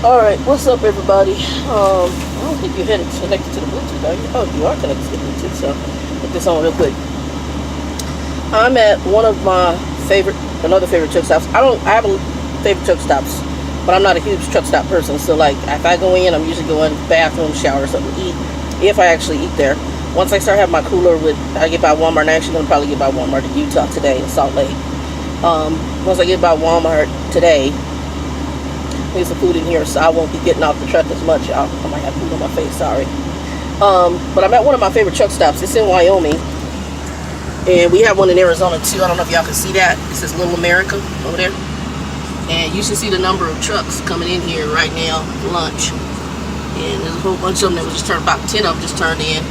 Alright, what's up everybody? I don't think you're connected to the Bluetooth, are you? Oh, you are connected to the Bluetooth, so put this on real quick. I'm at one of my another favorite truck stops. I have a favorite truck stops, but I'm not a huge truck stop person, so like, if I go in, I'm usually going bathroom, shower, something to eat, if I actually eat there. Once I start having my cooler I get by Walmart, I'm actually going to probably get by Walmart in Utah today, in Salt Lake. Once I get by Walmart today, there's some food in here, so I won't be getting off the truck as much. I might have food on my face, sorry. But I'm at one of my favorite truck stops. It's in Wyoming. And we have one in Arizona too. I don't know if y'all can see that. It says Little America over there. And you should see the number of trucks coming in here right now for lunch. And there's a whole bunch of them that was just turned, about 10 of them just turned in.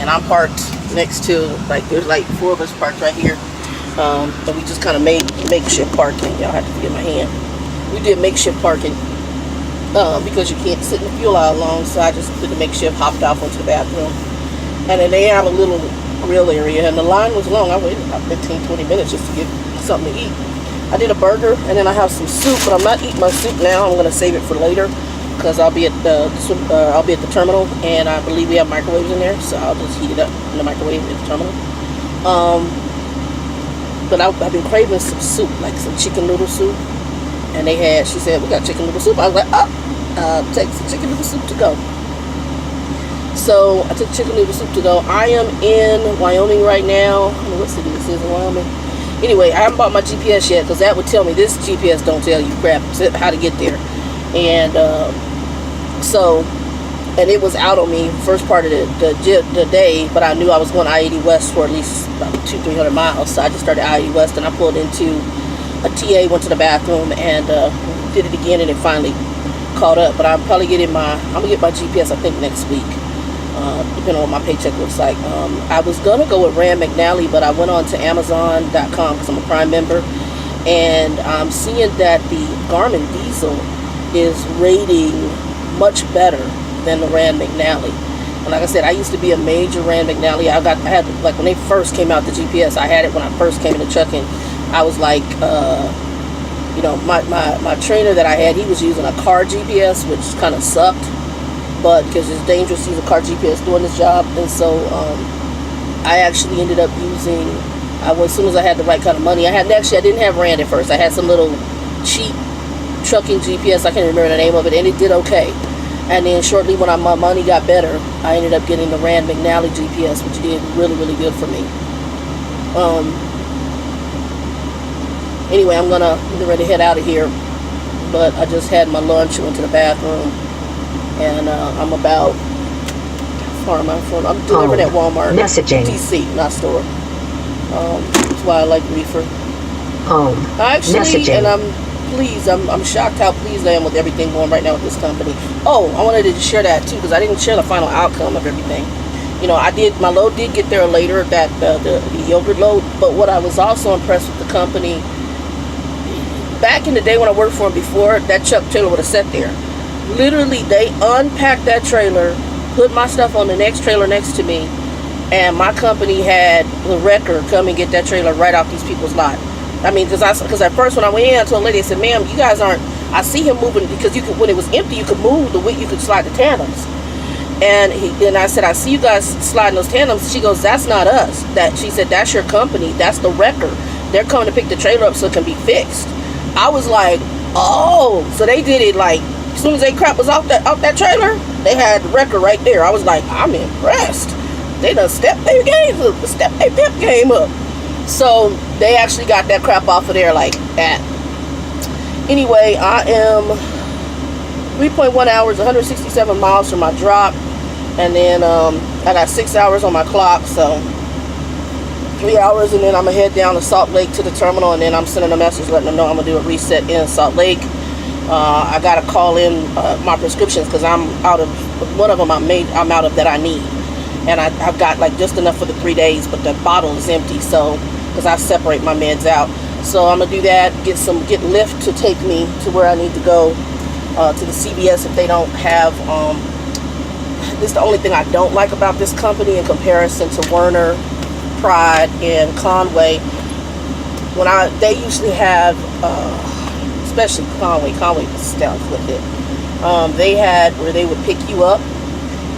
And I'm parked next to, there's like 4 of us parked right here. But we just kind of made makeshift parking. Y'all have to forgive my hand. We did makeshift parking because you can't sit in the fuel aisle long, so I just did the makeshift, hopped off into the bathroom. And then they have a little grill area, and the line was long. I waited about 15-20 minutes just to get something to eat. I did a burger, and then I have some soup, but I'm not eating my soup now. I'm going to save it for later because I'll be at the terminal, and I believe we have microwaves in there, so I'll just heat it up in the microwave at the terminal. But I've been craving some soup, like some chicken noodle soup. And she said, we got chicken noodle soup. I was like, take some chicken noodle soup to go. So I took chicken noodle soup to go. I am in Wyoming right now. I don't know what city this is in Wyoming. Anyway, I haven't bought my GPS yet because that would tell me. This GPS don't tell you crap how to get there. And and it was out on me first part of the day, but I knew I was going I-80 West for at least about 200-300 miles. So I just started I-80 West, and I pulled into a TA, went to the bathroom, and did it again, and it finally caught up. But I'm probably I'm gonna get my GPS, I think, next week, depending on what my paycheck looks like. I was gonna go with Rand McNally, but I went on to Amazon.com because I'm a Prime member, and I'm seeing that the Garmin Diesel is rating much better than the Rand McNally. And like I said, I used to be a major Rand McNally. I had like when they first came out, the GPS, I had it when I first came into trucking. I was like, my trainer that I had, he was using a car GPS, which kind of sucked, but because it's dangerous to use a car GPS doing this job. And so I actually ended up using, as soon as I had the right kind of money, I didn't have Rand at first. I had some little cheap trucking GPS, I can't remember the name of it, and it did okay. And then shortly when my money got better, I ended up getting the Rand McNally GPS, which did really, really good for me. Anyway, I'm gonna get ready to head out of here, but I just had my lunch, went to the bathroom, and I'm about, how far am I from? I'm delivering at Walmart. Messaging. DC, not store. That's why I like reefer. Actually, Messaging. and I'm shocked how pleased I am with everything going right now with this company. Oh, I wanted to share that too, because I didn't share the final outcome of everything. You know, my load did get there later, that the yogurt load, but what I was also impressed with the company, back in the day when I worked for them before, that truck trailer would have sat there. Literally, they unpacked that trailer, put my stuff on the next trailer next to me, and my company had the wrecker come and get that trailer right off these people's lot. I mean, because at first when I went in, I told the lady, I said, ma'am, you guys aren't, I see him moving, because when it was empty, you could move you could slide the tandems. And I said, I see you guys sliding those tandems. She goes, that's not us. She said, that's your company. That's the wrecker. They're coming to pick the trailer up so it can be fixed. I was like, oh, so they did it like, as soon as they crap was off that trailer, they had the wrecker right there. I was like, I'm impressed. They done stepped their game up, stepped their pimp game up. So they actually got that crap off of there like that. Anyway, I am 3.1 hours, 167 miles from my drop. And then I got 6 hours on my clock, so 3 hours, and then I'm gonna head down to Salt Lake to the terminal, and then I'm sending a message letting them know I'm gonna do a reset in Salt Lake. I gotta call in my prescriptions because I'm out of one of them. I'm out of that I need, and I've got like just enough for the 3 days, but the bottle is empty. So because I separate my meds out, so I'm gonna do that. Get Lyft to take me to where I need to go to the CVS if they don't have. This is the only thing I don't like about this company in comparison to Werner, Pride, and Conway. They usually have, especially Conway was down with it. They had where they would pick you up,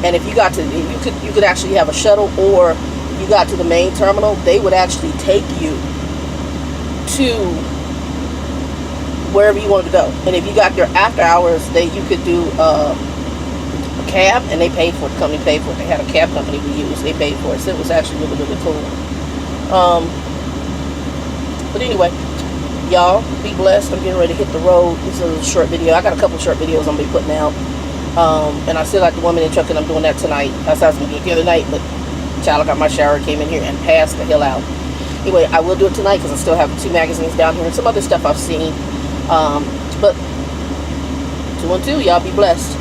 and if you got to, you could actually have a shuttle, or you got to the main terminal, they would actually take you to wherever you wanted to go. And if you got there after hours, you could do a cab, and they paid for it. The company paid for it. They had a cab company we used. They paid for it, so it was actually really, really cool. But anyway, y'all be blessed. I'm getting ready to hit the road. This is a little short video. I got a couple short videos I'm gonna be putting out. And I still got the woman in the truck, and I'm doing that tonight. That's how I was gonna do it the other night, but child, I got my shower, came in here and passed the hell out. Anyway, I will do it tonight because I still have 2 magazines down here and some other stuff I've seen. But 2 and 2, y'all be blessed.